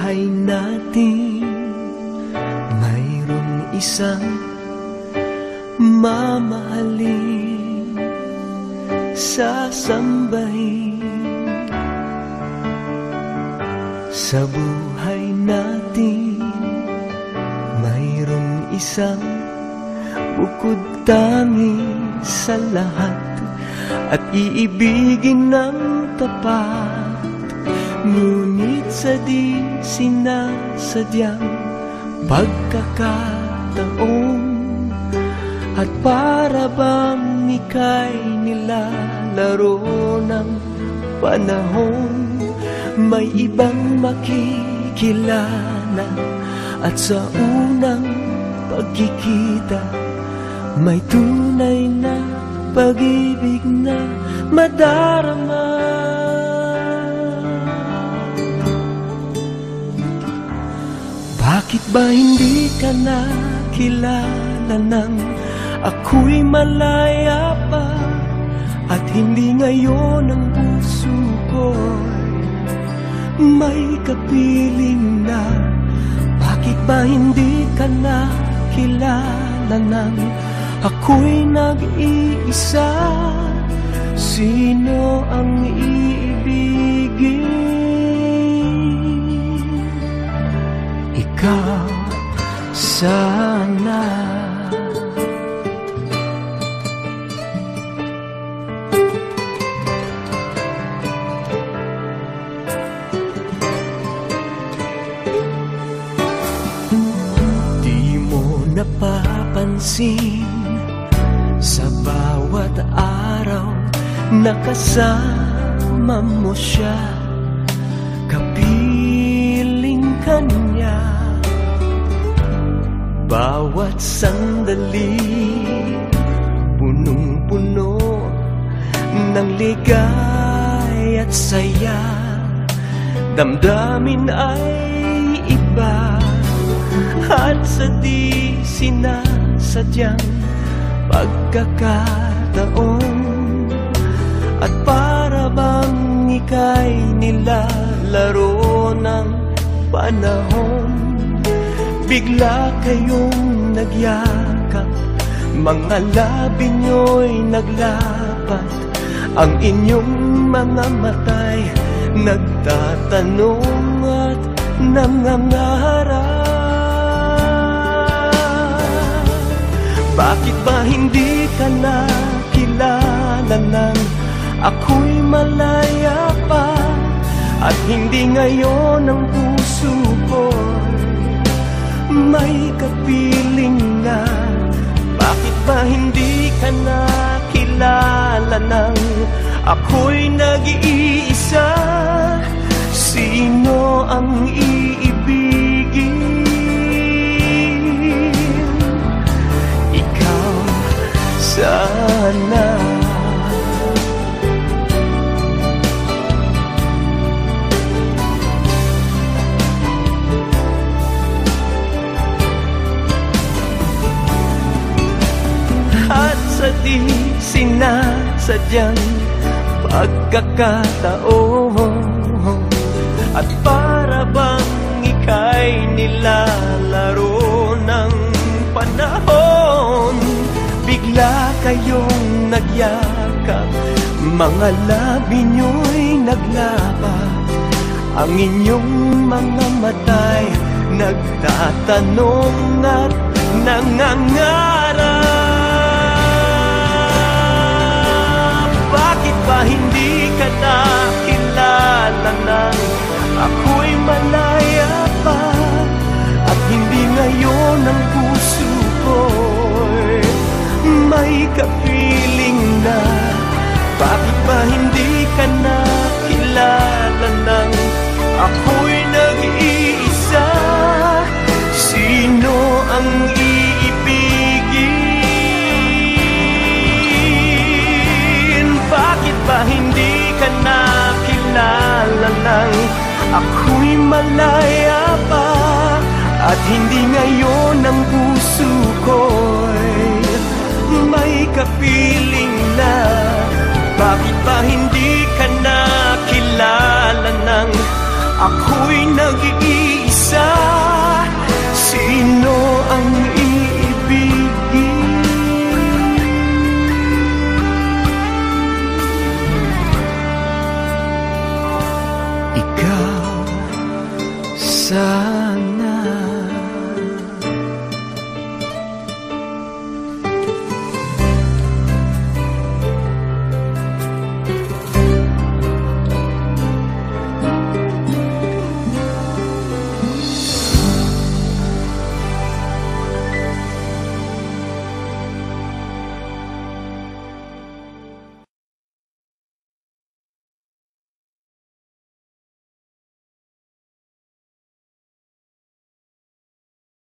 buhay natin mayroong isang mamahalin, sasambahin. Sa buhay natin mayroong isang bukod tangi sa lahat at iibigin ng tapat, ngunit sa di sinasadyang pagkakataon at para bang ika'y nilalaro ng panahon, may ibang makikilala at sa unang pagkikita may tunay na pag-ibig na madarama. Bakit ba hindi ka nakilala nang ako'y malaya pa, at hindi ngayon ang puso ko'y may kapiling na? Bakit ba hindi ka nakilala nang ako'y nag-iisa? Sino ang iibigin? Ikaw sana. Di mo napapansin sa bawat araw na kasama mo siya, kapiling ka niya. Bawat sandali punong-puno ng ligay at saya, damdamin ay iba at sa di sinasadyang pagkakataon, at para bang ika'y nilalaro ng panahon, bigla kayong nagyakap, mga labi nyo'y naglapat, ang inyong mga mata'y nagtatanong at nangangarap. Bakit ba hindi ka nakilala nang ako'y malaya pa, at hindi ngayon ang puso ko may kapiling na? Bakit ba hindi ka nakilala nang ako'y nag-iisa? Sino ang iibigin? Ikaw sana. At sa di sinasadyang pagkakataon, at para bang ika'y nilalaro ng panahon, bigla kayong nagyakap, mga labi nyo'y naglapat, ang inyong mga mata'y nagtatanong at nangangarap. Bakit ba hindi ka nakilala nang ako'y malaya pa, at hindi ngayon ang puso ko'y may kapiling na? Bakit ba hindi ka nakilala nang ako'y nag-iisa? Sino ang iibigin? Bakit ba hindi ka nakilala nang ako'y malaya pa, at hindi ngayon ang puso ko'y may kapiling na? Bakit ba hindi ka nakilala nang ako'y nag-iisa? sana